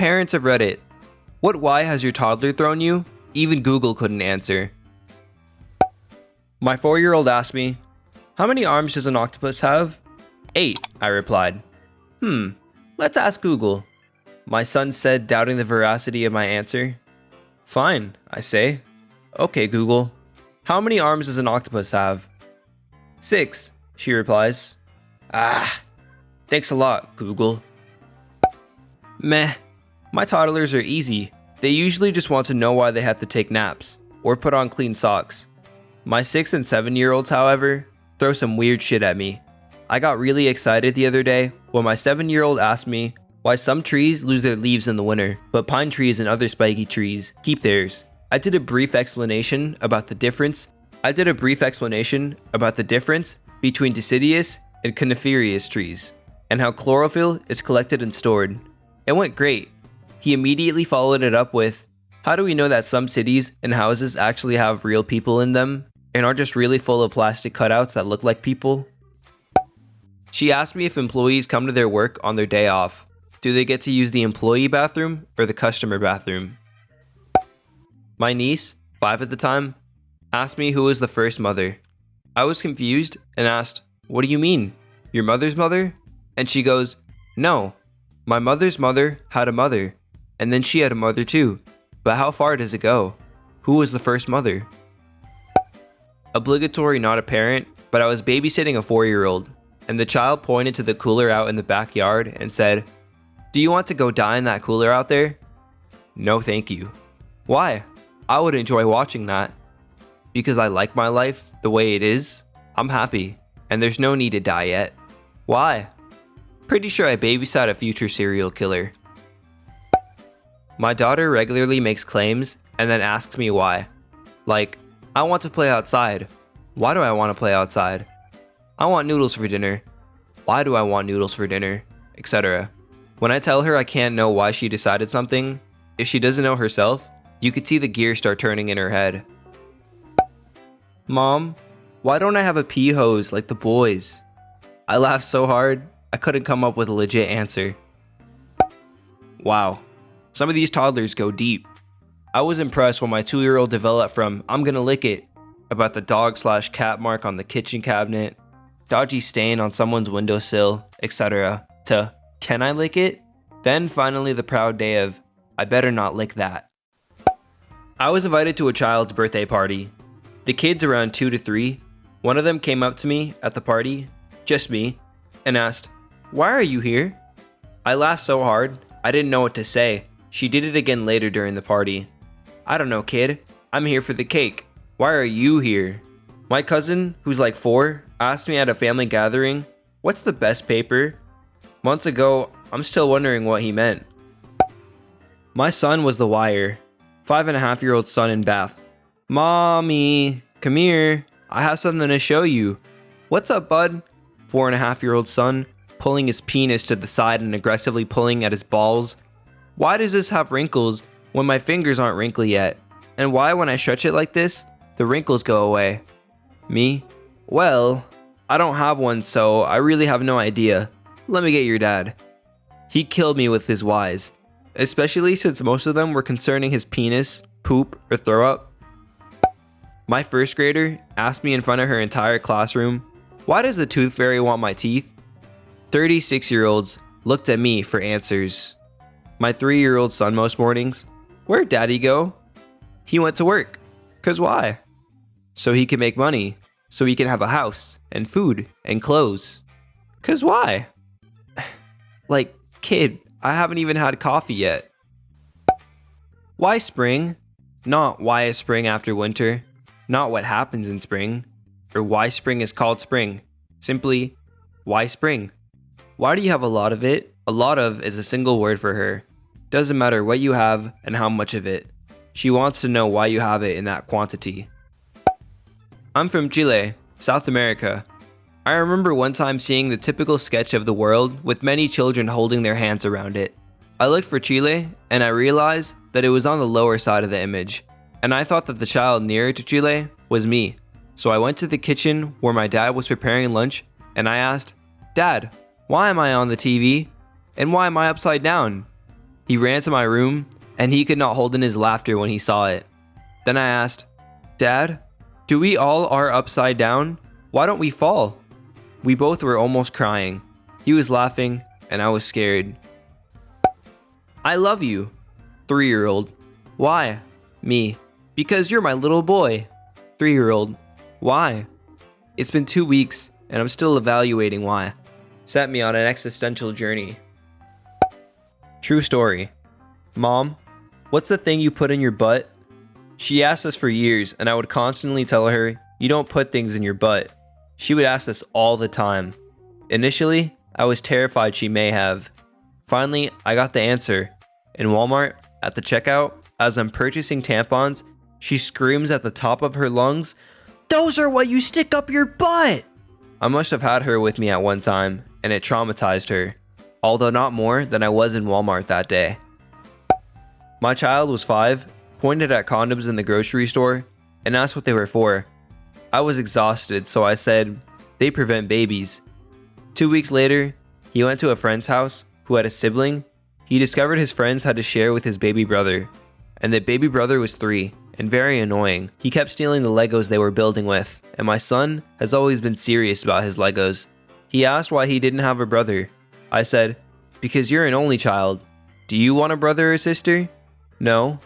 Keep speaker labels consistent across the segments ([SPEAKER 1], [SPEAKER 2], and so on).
[SPEAKER 1] parents of Reddit. What why has your toddler thrown you? Even Google couldn't answer. My 4-year-old asked me, how many arms does an octopus have? 8, I replied. Let's ask Google. My son said, doubting the veracity of my answer. Fine, I say. Okay, Google. How many arms does an octopus have? 6, she replies. Thanks a lot, Google. Meh. My toddlers are easy. They usually just want to know why they have to take naps, or put on clean socks. My 6 and 7-year-olds, however, throw some weird shit at me. I got really excited the other day when my 7-year-old asked me why some trees lose their leaves in the winter, but pine trees and other spiky trees keep theirs. I did a brief explanation about the difference between deciduous and coniferous trees, and how chlorophyll is collected and stored. It went great. He immediately followed it up with, how do we know that some cities and houses actually have real people in them and aren't just really full of plastic cutouts that look like people? She asked me if employees come to their work on their day off. Do they get to use the employee bathroom or the customer bathroom? My niece, 5 at the time, asked me who was the first mother. I was confused and asked, what do you mean? Your mother's mother? And she goes, no, my mother's mother had a mother, and then she had a mother too. But how far does it go? Who was the first mother? Obligatory not apparent, but I was babysitting a 4-year-old, and the child pointed to the cooler out in the backyard and said, do you want to go die in that cooler out there? No, thank you. Why? I would enjoy watching that. Because I like my life the way it is. I'm happy, and there's no need to die yet. Why? Pretty sure I babysat a future serial killer. My daughter regularly makes claims and then asks me why. Like, I want to play outside. Why do I want to play outside? I want noodles for dinner. Why do I want noodles for dinner? Etc. When I tell her I can't know why she decided something, if she doesn't know herself, you could see the gears start turning in her head. Mom, why don't I have a pee hose like the boys? I laughed so hard, I couldn't come up with a legit answer. Wow, some of these toddlers go deep. I was impressed when my 2-year-old developed from I'm gonna lick it about the dog/cat mark on the kitchen cabinet, dodgy stain on someone's windowsill, etc. to can I lick it? Then finally the proud day of I better not lick that. I was invited to a child's birthday party. The kids around 2 to 3, one of them came up to me at the party, just me, and asked, why are you here? I laughed so hard, I didn't know what to say. She did it again later during the party. I don't know, kid. I'm here for the cake. Why are you here? My cousin, who's like 4, asked me at a family gathering, what's the best paper? Months ago, I'm still wondering what he meant. My son was the wire. 5.5-year-old son in Bath. Mommy, come here. I have something to show you. What's up, bud? 4.5-year-old son, pulling his penis to the side and aggressively pulling at his balls. Why does this have wrinkles when my fingers aren't wrinkly yet? And why when I stretch it like this, the wrinkles go away? Me? Well, I don't have one, so I really have no idea. Let me get your dad. He killed me with his whys, especially since most of them were concerning his penis, poop, or throw up. My first grader asked me in front of her entire classroom, why does the tooth fairy want my teeth? 36-year-olds looked at me for answers. My 3-year-old son most mornings, where'd daddy go? He went to work. 'Cause why? So he can make money, so he can have a house and food and clothes. 'Cause why? Like, kid, I haven't even had coffee yet. Why spring? Not why is spring after winter, not what happens in spring, or why spring is called spring. Simply, why spring? Why do you have a lot of it? A lot of is a single word for her. Doesn't matter what you have and how much of it. She wants to know why you have it in that quantity. I'm from Chile, South America. I remember one time seeing the typical sketch of the world with many children holding their hands around it. I looked for Chile and I realized that it was on the lower side of the image, and I thought that the child nearer to Chile was me. So I went to the kitchen where my dad was preparing lunch and I asked, Dad, why am I on the TV? And why am I upside down? He ran to my room, and he could not hold in his laughter when he saw it. Then I asked, "Dad, do we all are upside down? Why don't we fall?" We both were almost crying. He was laughing, and I was scared. "I love you." 3-year-old. "Why?" Me. "Because you're my little boy." 3-year-old. "Why?" It's been 2 weeks, and I'm still evaluating why. Set me on an existential journey. True story. Mom, what's the thing you put in your butt? She asked this for years, and I would constantly tell her, "You don't put things in your butt." She would ask this all the time. Initially, I was terrified she may have. Finally, I got the answer. In Walmart, at the checkout, as I'm purchasing tampons, she screams at the top of her lungs, "Those are what you stick up your butt!" I must have had her with me at one time, and it traumatized her, although not more than I was in Walmart that day. My child was 5, pointed at condoms in the grocery store, and asked what they were for. I was exhausted, so I said, "They prevent babies." 2 weeks later, he went to a friend's house who had a sibling. He discovered his friends had to share with his baby brother, and the baby brother was 3 and very annoying. He kept stealing the Legos they were building with, and my son has always been serious about his Legos. He asked why he didn't have a brother. I said, "Because you're an only child. Do you want a brother or sister?" "No."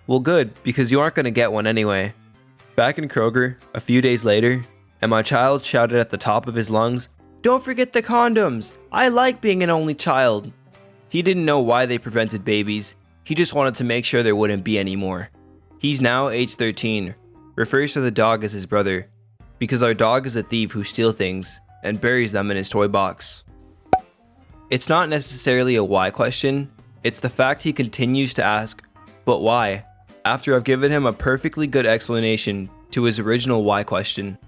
[SPEAKER 1] "Well, good, because you aren't going to get one anyway." Back in Kroger, a few days later, and my child shouted at the top of his lungs, "Don't forget the condoms! I like being an only child!" He didn't know why they prevented babies. He just wanted to make sure there wouldn't be any more. He's now age 13, refers to the dog as his brother, because our dog is a thief who steals things and buries them in his toy box. It's not necessarily a why question, it's the fact he continues to ask, "But why?" after I've given him a perfectly good explanation to his original why question.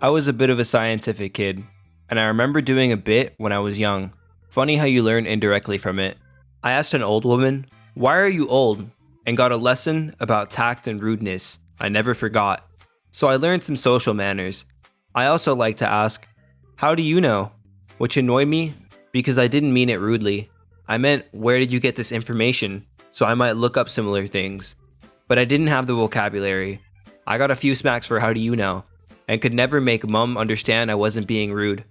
[SPEAKER 1] I was a bit of a scientific kid, and I remember doing a bit when I was young. Funny how you learn indirectly from it. I asked an old woman, "Why are you old?" and got a lesson about tact and rudeness I never forgot. So I learned some social manners. I also like to ask, "How do you know?" which annoyed me because I didn't mean it rudely. I meant, "Where did you get this information?" so I might look up similar things. But I didn't have the vocabulary. I got a few smacks for "How do you know?" and could never make Mum understand I wasn't being rude.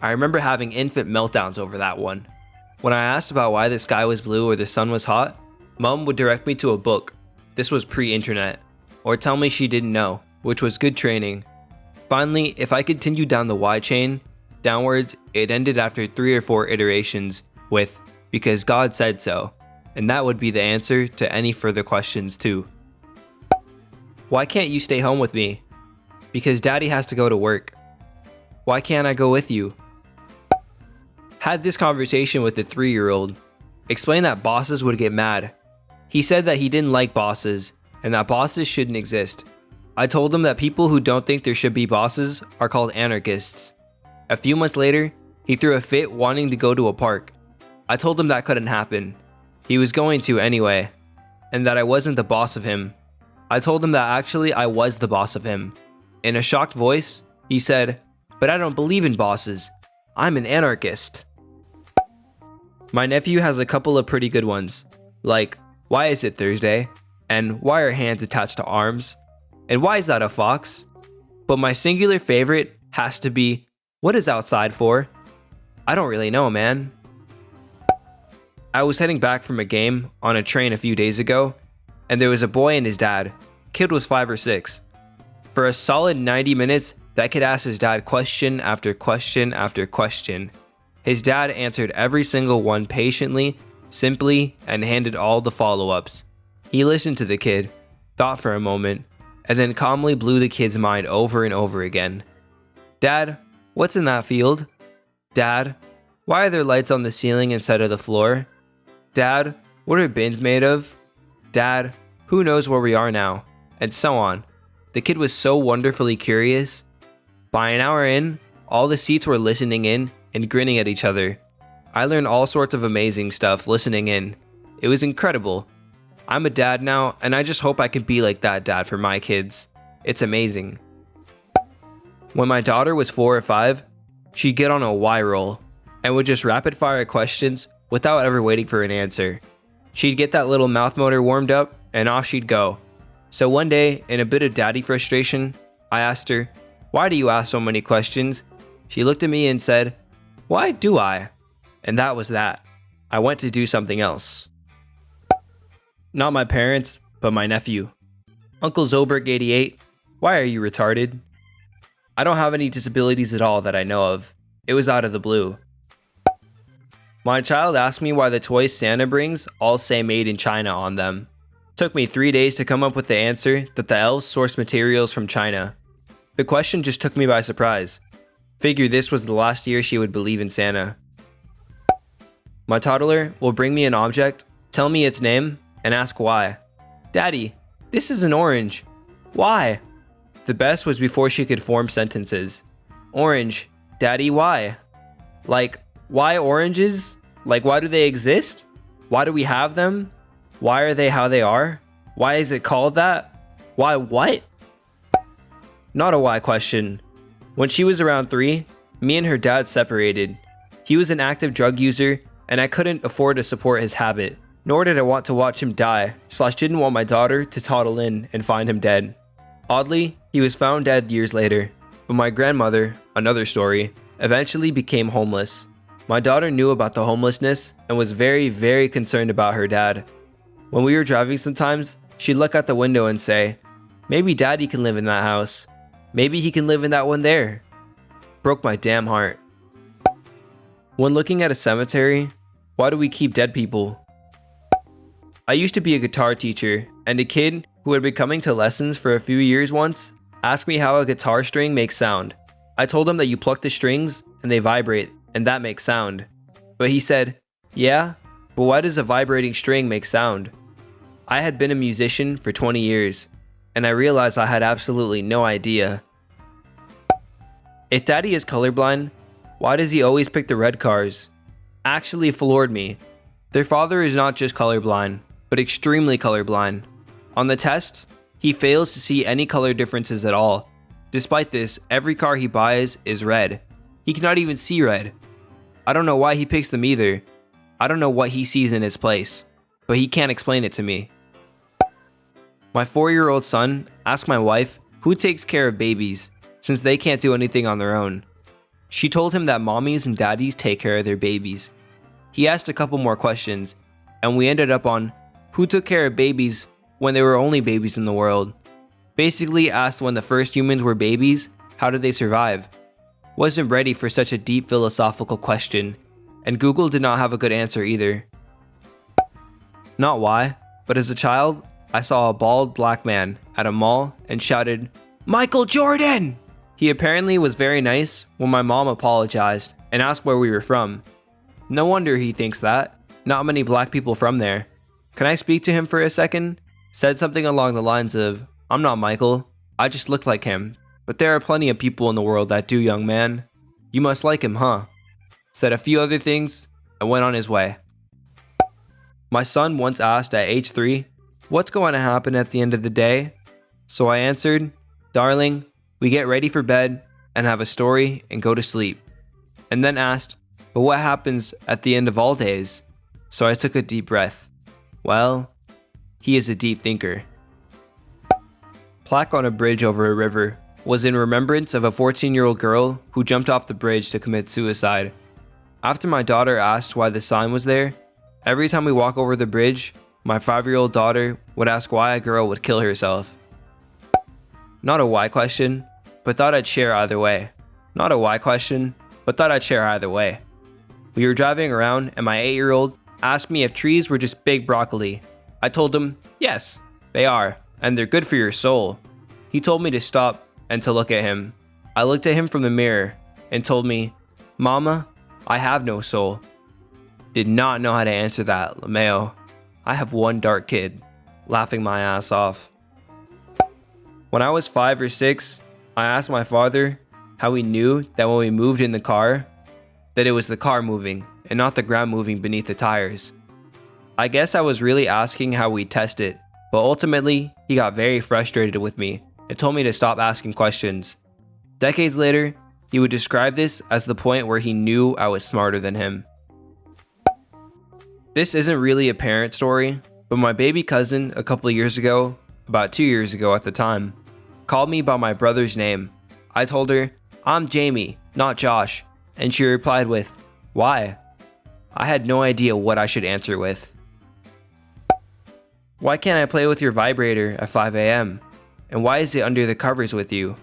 [SPEAKER 1] I remember having infant meltdowns over that one. When I asked about why the sky was blue or the sun was hot, Mum would direct me to a book. This was pre-internet. Or tell me she didn't know, which was good training. Finally, if I continued down the why chain, downwards, it ended after 3 or 4 iterations with, "Because God said so." And that would be the answer to any further questions too. Why can't you stay home with me? Because Daddy has to go to work. Why can't I go with you? Had this conversation with the 3-year-old. Explained that bosses would get mad. He said that he didn't like bosses and that bosses shouldn't exist. I told him that people who don't think there should be bosses are called anarchists. A few months later, he threw a fit wanting to go to a park. I told him that couldn't happen. He was going to anyway, and that I wasn't the boss of him. I told him that actually I was the boss of him. In a shocked voice, he said, "But I don't believe in bosses. I'm an anarchist." My nephew has a couple of pretty good ones, like, "Why is it Thursday?" and "Why are hands attached to arms?" and "Why is that a fox?" But my singular favorite has to be, "What is outside for?" I don't really know, man. I was heading back from a game on a train a few days ago, and there was a boy and his dad. Kid was 5 or 6. For a solid 90 minutes, that kid asked his dad question after question after question. His dad answered every single one patiently, simply, and handed all the follow-ups. He listened to the kid, thought for a moment, and then calmly blew the kid's mind over and over again. "Dad, what's in that field?" "Dad, why are there lights on the ceiling instead of the floor?" "Dad, what are bins made of?" "Dad, who knows where we are now?" And so on. The kid was so wonderfully curious. By an hour in, all the seats were listening in and grinning at each other. I learned all sorts of amazing stuff listening in. It was incredible. I'm a dad now, and I just hope I can be like that dad for my kids. It's amazing. When my daughter was 4 or 5, she'd get on a why roll and would just rapid fire questions without ever waiting for an answer. She'd get that little mouth motor warmed up, and off she'd go. So one day, in a bit of daddy frustration, I asked her, "Why do you ask so many questions?" She looked at me and said, "Why do I?" And that was that. I went to do something else. Not my parents, but my nephew. Uncle Zoberg 88, why are you retarded? I don't have any disabilities at all that I know of. It was out of the blue. My child asked me why the toys Santa brings all say made in China on them. Took me 3 days to come up with the answer that the elves source materials from China. The question just took me by surprise. Figure this was the last year she would believe in Santa. My toddler will bring me an object, tell me its name, and ask why. "Daddy, this is an orange. Why?" The best was before she could form sentences. "Orange. Daddy, why?" Like, why oranges? Like, why do they exist? Why do we have them? Why are they how they are? Why is it called that? Why what? Not a why question. When she was around 3, me and her dad separated. He was an active drug user, and I couldn't afford to support his habit. Nor did I want to watch him die, / didn't want my daughter to toddle in and find him dead. Oddly, he was found dead years later, but my grandmother, another story, eventually became homeless. My daughter knew about the homelessness and was very, very concerned about her dad. When we were driving sometimes, she'd look out the window and say, "Maybe daddy can live in that house. Maybe he can live in that one there." Broke my damn heart. When looking at a cemetery, why do we keep dead people? I used to be a guitar teacher, and a kid who had been coming to lessons for a few years once asked me how a guitar string makes sound. I told him that you pluck the strings and they vibrate, and that makes sound. But he said, "Yeah, but why does a vibrating string make sound?" I had been a musician for 20 years, and I realized I had absolutely no idea. If daddy is colorblind, why does he always pick the red cars? Actually floored me. Their father is not just colorblind, but extremely colorblind. On the tests, he fails to see any color differences at all. Despite this, every car he buys is red. He cannot even see red. I don't know why he picks them either. I don't know what he sees in its place, but he can't explain it to me. My 4-year-old son asked my wife who takes care of babies, since they can't do anything on their own. She told him that mommies and daddies take care of their babies. He asked a couple more questions, and we ended up on who took care of babies when there were only babies in the world. Basically asked when the first humans were babies, how did they survive? Wasn't ready for such a deep philosophical question, and Google did not have a good answer either. Not why, but as a child, I saw a bald black man at a mall and shouted, "Michael Jordan!" He apparently was very nice when my mom apologized and asked where we were from. No wonder he thinks that. Not many black people from there. Can I speak to him for a second? Said something along the lines of, "I'm not Michael. I just look like him. But there are plenty of people in the world that do, young man. You must like him, huh?" Said a few other things and went on his way. My son once asked at age 3, "What's going to happen at the end of the day?" So I answered, "Darling, we get ready for bed and have a story and go to sleep." And then asked, "But what happens at the end of all days?" So I took a deep breath. Well, he is a deep thinker. Plaque on a bridge over a river was in remembrance of a 14-year-old girl who jumped off the bridge to commit suicide. After my daughter asked why the sign was there, every time we walk over the bridge, my 5-year-old daughter would ask why a girl would kill herself. Not a why question, but thought I'd share either way. Not a why question, but thought I'd share either way. We were driving around and my 8-year-old asked me if trees were just big broccoli. I told him, yes, they are, and they're good for your soul. He told me to stop and to look at him. I looked at him from the mirror and told me, "Mama, I have no soul." Did not know how to answer that, LeMayo. I have one dark kid, laughing my ass off. When I was 5 or 6, I asked my father how he knew that when we moved in the car, that it was the car moving and not the ground moving beneath the tires. I guess I was really asking how we test it, but ultimately, he got very frustrated with me and told me to stop asking questions. Decades later, he would describe this as the point where he knew I was smarter than him. This isn't really a parent story, but my baby cousin a couple of years ago, about 2 years ago at the time, called me by my brother's name. I told her, "I'm Jamie, not Josh," and she replied with, "Why?" I had no idea what I should answer with. Why can't I play with your vibrator at 5 a.m.? And why is it under the covers with you?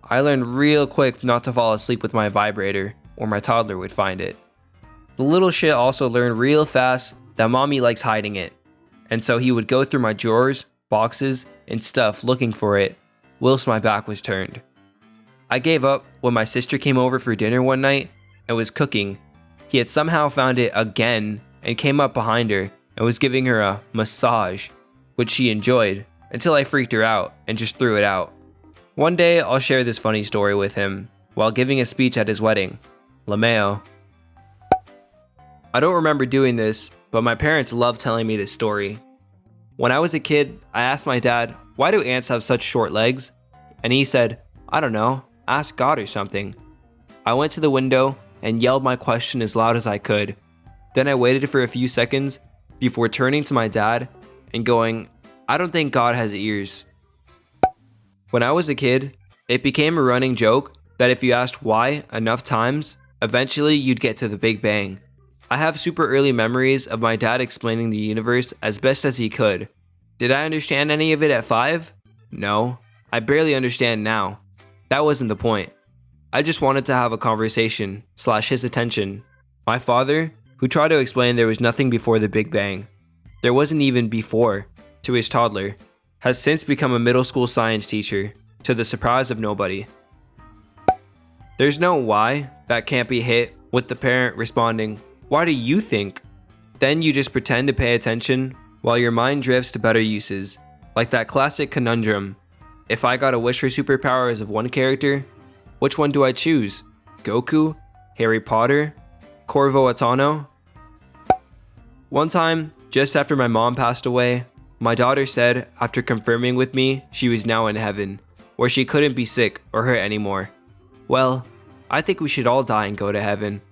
[SPEAKER 1] I learned real quick not to fall asleep with my vibrator, or my toddler would find it. The little shit also learned real fast that mommy likes hiding it, and so he would go through my drawers, boxes, and stuff looking for it, whilst my back was turned. I gave up when my sister came over for dinner one night and was cooking. He had somehow found it again and came up behind her and was giving her a massage, which she enjoyed, until I freaked her out and just threw it out. One day I'll share this funny story with him while giving a speech at his wedding. LeMayo. I don't remember doing this, but my parents love telling me this story. When I was a kid, I asked my dad, "Why do ants have such short legs?" And he said, "I don't know, ask God or something." I went to the window and yelled my question as loud as I could. Then I waited for a few seconds before turning to my dad and going, "I don't think God has ears." When I was a kid, it became a running joke that if you asked why enough times, eventually you'd get to the Big Bang. I have super early memories of my dad explaining the universe as best as he could. Did I understand any of it at 5? No, I barely understand now. That wasn't the point. I just wanted to have a conversation / his attention. My father, who tried to explain there was nothing before the Big Bang, there wasn't even before, to his toddler, has since become a middle school science teacher, to the surprise of nobody. There's no why that can't be hit with the parent responding, "Why do you think?" Then you just pretend to pay attention while your mind drifts to better uses, like that classic conundrum. If I got a wish for superpowers of one character, which one do I choose? Goku? Harry Potter? Corvo Attano? One time, just after my mom passed away, my daughter said, after confirming with me she was now in heaven, where she couldn't be sick or hurt anymore. Well, I think we should all die and go to heaven.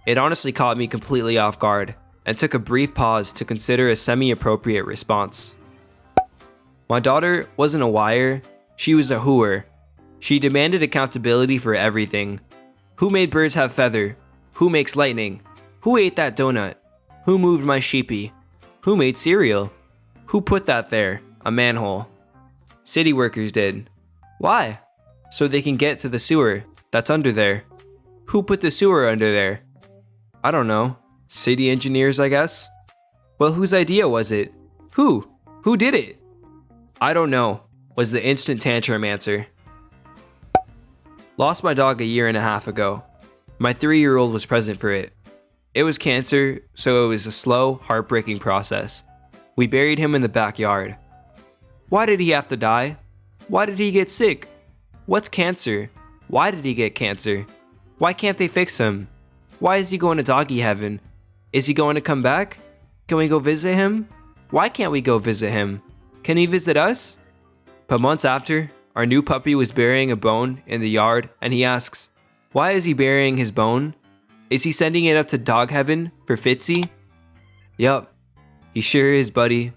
[SPEAKER 1] It honestly caught me completely off guard, and took a brief pause to consider a semi-appropriate response. My daughter wasn't a whyer, she was a whoer. She demanded accountability for everything. Who made birds have feather? Who makes lightning? Who ate that donut? Who moved my sheepy? Who made cereal? Who put that there? A manhole. City workers did. Why? So they can get to the sewer that's under there. Who put the sewer under there? I don't know. City engineers, I guess? Well, whose idea was it? Who? Who did it? I don't know, was the instant tantrum answer. Lost my dog a year and a half ago. My 3-year-old was present for it. It was cancer, so it was a slow, heartbreaking process. We buried him in the backyard. Why did he have to die? Why did he get sick? What's cancer? Why did he get cancer? Why can't they fix him? Why is he going to doggy heaven? Is he going to come back? Can we go visit him? Why can't we go visit him? Can he visit us? But months after, our new puppy was burying a bone in the yard, and he asks, "Why is he burying his bone? Is he sending it up to dog heaven for Fitzy?" Yup, he sure is, buddy.